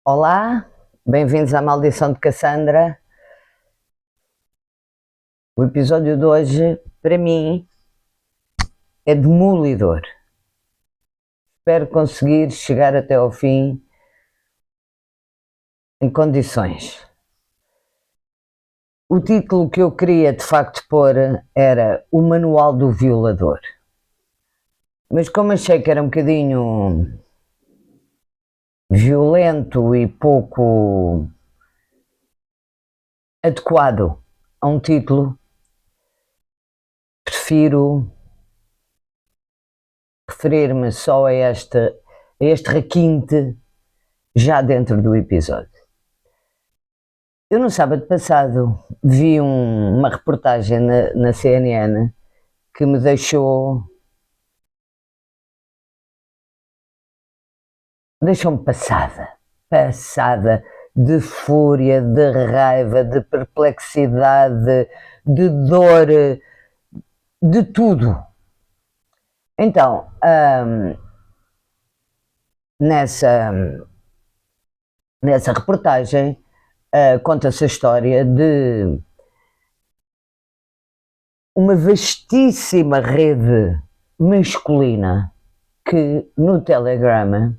Olá, bem-vindos à Maldição de Cassandra. O episódio de hoje, para mim, é demolidor. Espero conseguir chegar até ao fim em condições. O título que eu queria de facto pôr era O Manual do Violador. Mas como achei que era um bocadinho violento e pouco adequado a um título, prefiro referir-me só a este requinte já dentro do episódio. Eu no sábado passado vi uma reportagem na CNN que me deixou-me passada de fúria, de raiva, de perplexidade, de dor, de tudo. Então, nessa reportagem conta-se a história de uma vastíssima rede masculina que no Telegram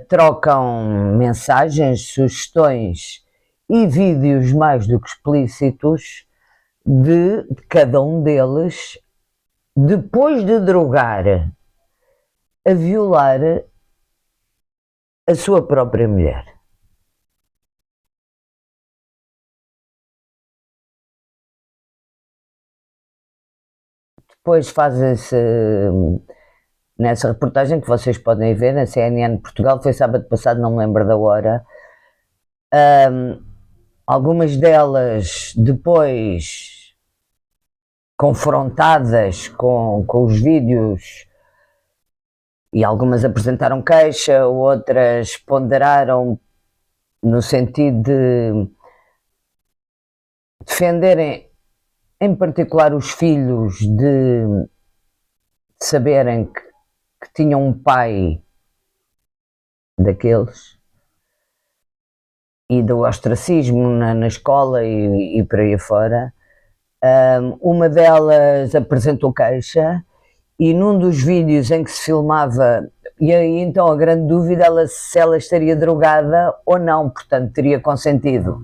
trocam mensagens, sugestões e vídeos mais do que explícitos de cada um deles, depois de drogar, a violar a sua própria mulher. Depois fazem-se, nessa reportagem que vocês podem ver na CNN Portugal, foi sábado passado, não me lembro da hora, algumas delas depois confrontadas com os vídeos, e algumas apresentaram queixa, outras ponderaram no sentido de defenderem em particular os filhos, de saberem que tinham um pai daqueles, e do ostracismo na escola e por aí fora. Uma delas apresentou queixa e num dos vídeos em que se filmava, e aí então a grande dúvida se ela estaria drogada ou não, portanto teria consentido.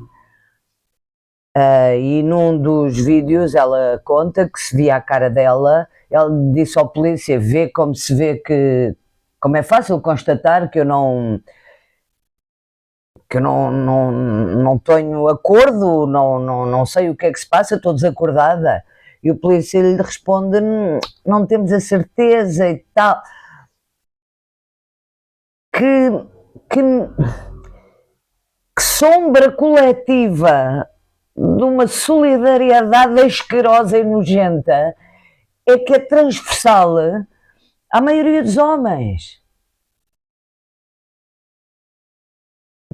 E num dos vídeos ela conta que se via a cara dela, ela disse ao polícia, vê como se vê como é fácil constatar que eu não tenho acordo, não sei o que é que se passa, estou desacordada. E o polícia lhe responde, não temos a certeza e tal. Que sombra coletiva de uma solidariedade asquerosa e nojenta é que é transversal à maioria dos homens.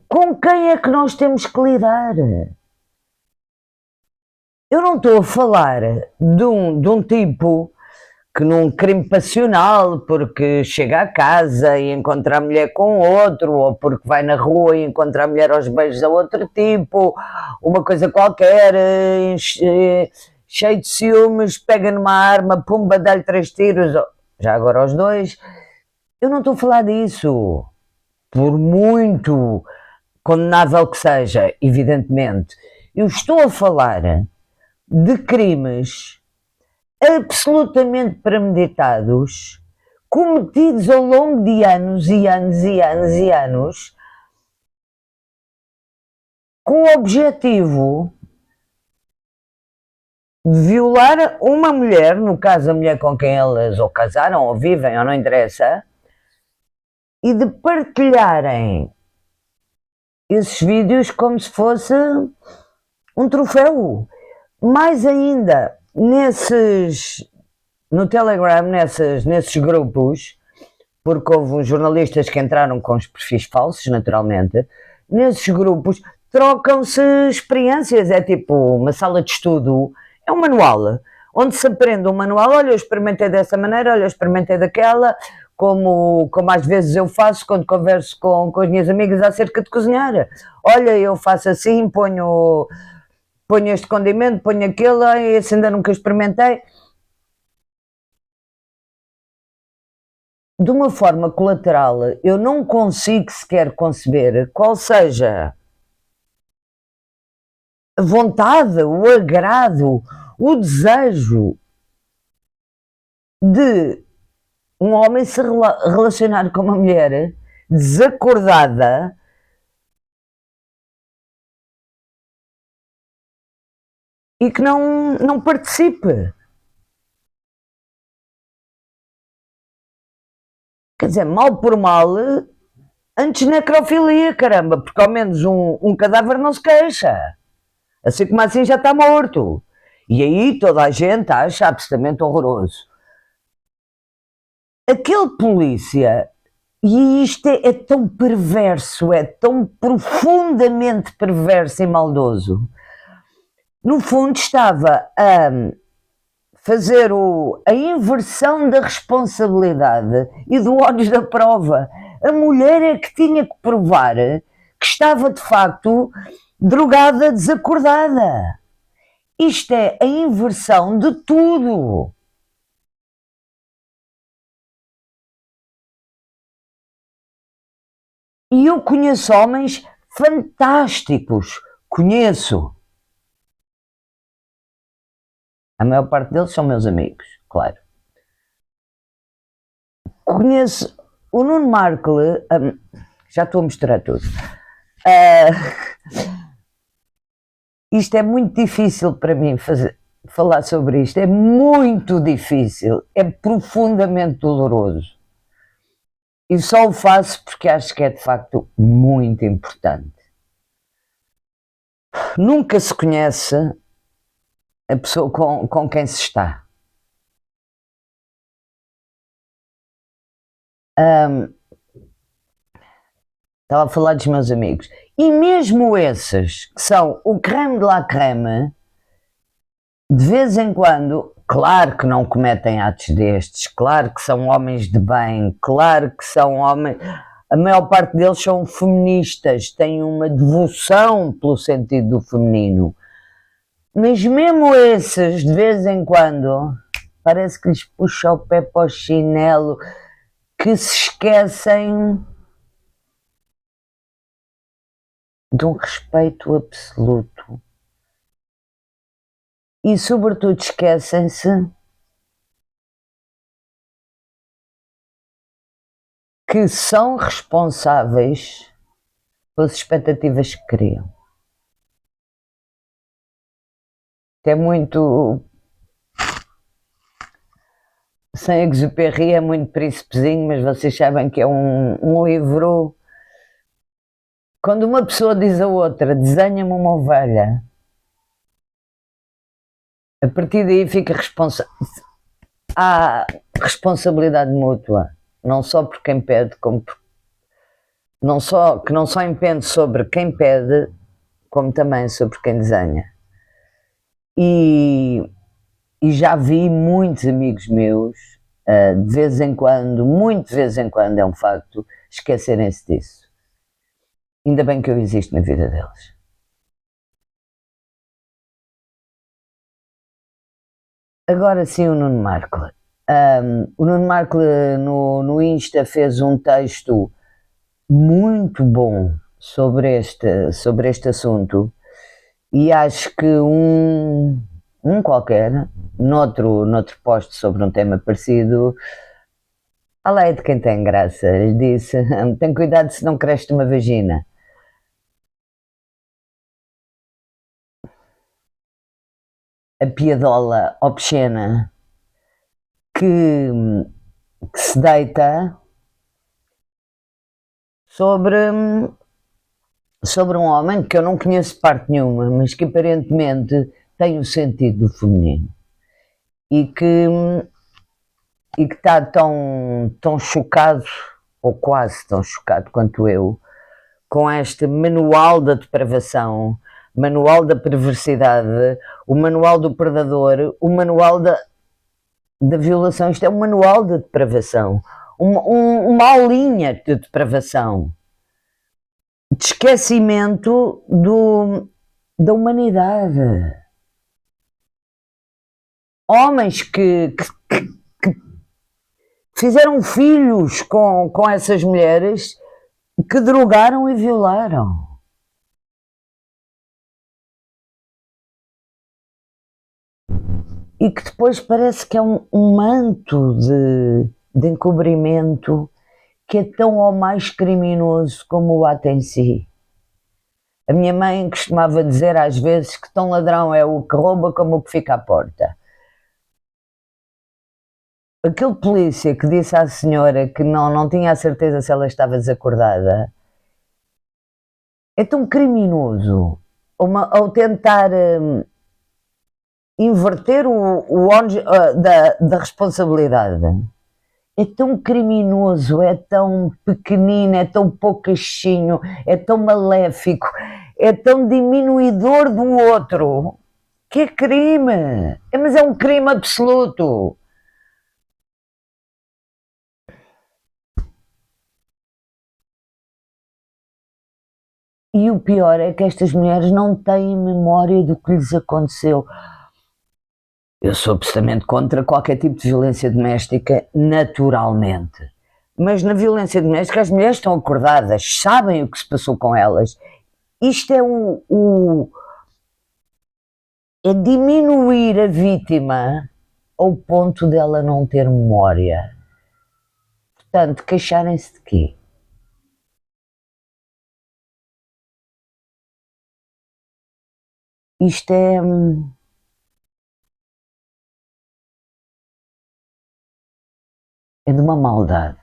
Com quem é que nós temos que lidar? Eu não estou a falar de um tipo que num crime passional, porque chega a casa e encontra a mulher com outro, ou porque vai na rua e encontra a mulher aos beijos a outro tipo, uma coisa qualquer, cheio de ciúmes, pega numa arma, pumba, dá-lhe 3 tiros, já agora aos 2. Eu não estou a falar disso, por muito condenável que seja, evidentemente. Eu estou a falar de crimes absolutamente premeditados, cometidos ao longo de anos e anos e anos e anos, com o objetivo de violar uma mulher, no caso a mulher com quem elas ou casaram, ou vivem, ou não interessa, e de partilharem esses vídeos como se fosse um troféu. Mais ainda, no Telegram, nesses grupos, porque houve uns jornalistas que entraram com os perfis falsos, naturalmente, nesses grupos trocam-se experiências, é tipo uma sala de estudo, é um manual, onde se aprende um manual, olha, eu experimentei dessa maneira, olha, eu experimentei daquela, como às vezes eu faço quando converso com as minhas amigas acerca de cozinhar. Olha, eu faço assim, ponho este condimento, ponho aquele, ai, esse ainda nunca experimentei. De uma forma colateral, eu não consigo sequer conceber qual seja a vontade, o agrado, o desejo de um homem se relacionar com uma mulher desacordada e que não participe. Quer dizer, mal por mal, antes necrofilia, caramba, porque ao menos um cadáver não se queixa. Assim como assim já está morto. E aí toda a gente acha absolutamente horroroso. Aquele polícia, e isto é tão perverso, é tão profundamente perverso e maldoso, no fundo estava a fazer a inversão da responsabilidade e do ónus da prova. A mulher é que tinha que provar que estava de facto drogada, desacordada. Isto é a inversão de tudo. E eu conheço homens fantásticos. Conheço. A maior parte deles são meus amigos, claro. Conheço o Nuno Markle, já estou a misturar tudo. Isto é muito difícil para mim falar sobre isto, é muito difícil, é profundamente doloroso. E só o faço porque acho que é de facto muito importante. Nunca se conhece a pessoa com quem se está. Estava a falar dos meus amigos. E mesmo esses que são o creme de la creme, de vez em quando, claro que não cometem atos destes, claro que são homens de bem, claro que são homens. A maior parte deles são feministas, têm uma devoção pelo sentido do feminino. Mas mesmo esses, de vez em quando, parece que lhes puxa o pé para o chinelo, que se esquecem de um respeito absoluto. E, sobretudo, esquecem-se que são responsáveis pelas expectativas que criam. É muito. Saint-Exupéry é muito príncipezinho, mas vocês sabem que é um livro. Quando uma pessoa diz a outra, desenha-me uma ovelha, a partir daí fica há responsabilidade mútua, não só por quem pede, como que não só impende sobre quem pede, como também sobre quem desenha. E já vi muitos amigos meus, de vez em quando, muito de vez em quando é um facto, esquecerem-se disso. Ainda bem que eu existo na vida deles. Agora sim o Nuno Markle. O Nuno Markle no Insta fez um texto muito bom sobre este assunto e acho que um qualquer, noutro post sobre um tema parecido, a lei de quem tem graça, lhe disse, tem cuidado se não cresce uma vagina. A piadola obscena que se deita sobre um homem que eu não conheço parte nenhuma, mas que aparentemente tem o sentido do feminino e que está tão chocado, ou quase tão chocado quanto eu, com este manual da depravação, manual da perversidade, o manual do predador, o manual da violação. Isto é um manual de depravação, uma aulinha de depravação, de esquecimento da humanidade. Homens que fizeram filhos com essas mulheres que drogaram e violaram. E que depois parece que é um manto de encobrimento que é tão ou mais criminoso como o ato em si. A minha mãe costumava dizer às vezes que tão ladrão é o que rouba como o que fica à porta. Aquele polícia que disse à senhora que não tinha a certeza se ela estava desacordada é tão criminoso ao tentar inverter o ónus da responsabilidade. É tão criminoso, é tão pequenino, é tão poucachinho, é tão maléfico, é tão diminuidor do outro, que é crime. Mas é um crime absoluto. E o pior é que estas mulheres não têm memória do que lhes aconteceu. Eu sou absolutamente contra qualquer tipo de violência doméstica, naturalmente. Mas na violência doméstica as mulheres estão acordadas, sabem o que se passou com elas. Isto é diminuir a vítima ao ponto dela não ter memória. Portanto, queixarem-se de quê? Isto é de uma maldade.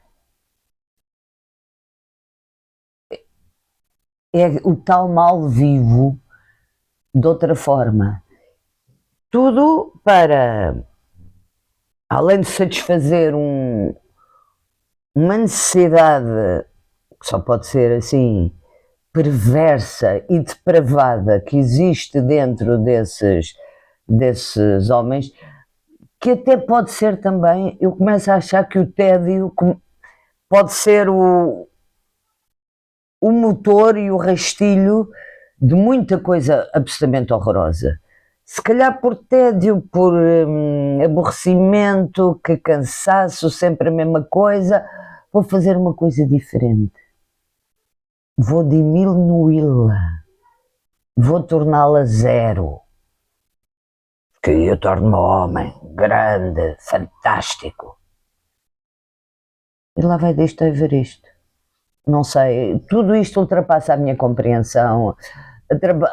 É o tal mal vivo de outra forma. Tudo para, além de satisfazer uma necessidade que só pode ser assim perversa e depravada que existe dentro desses homens, que até pode ser também, eu começo a achar que o tédio pode ser o motor e o rastilho de muita coisa absolutamente horrorosa. Se calhar por tédio, por aborrecimento, que cansaço, sempre a mesma coisa, vou fazer uma coisa diferente. Vou diminuí-la. Vou torná-la zero. Que eu torno-me homem grande, fantástico. E lá vai disto a ver isto. Não sei, tudo isto ultrapassa a minha compreensão,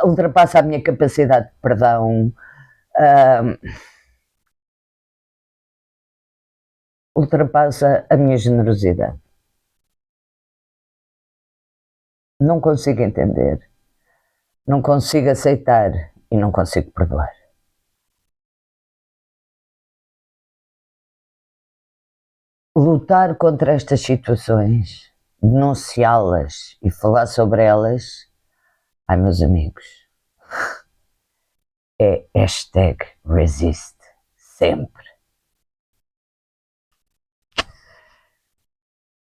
ultrapassa a minha capacidade de perdão, ultrapassa a minha generosidade. Não consigo entender, não consigo aceitar e não consigo perdoar. Lutar contra estas situações, denunciá-las e falar sobre elas, ai meus amigos, é #resiste sempre.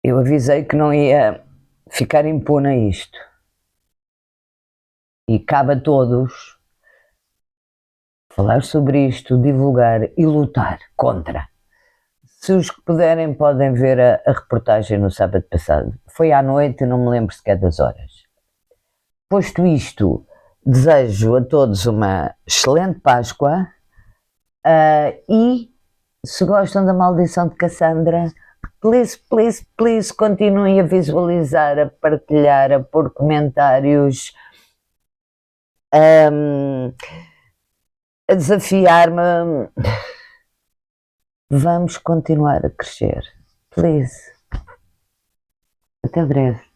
Eu avisei que não ia ficar impune a isto. E cabe a todos falar sobre isto, divulgar e lutar contra. Se os que puderem podem ver a reportagem no sábado passado. Foi à noite, não me lembro sequer das horas. Posto isto, desejo a todos uma excelente Páscoa e se gostam da maldição de Cassandra, please, please, please, continuem a visualizar, a partilhar, a pôr comentários, a desafiar-me. Vamos continuar a crescer. Please. Até breve.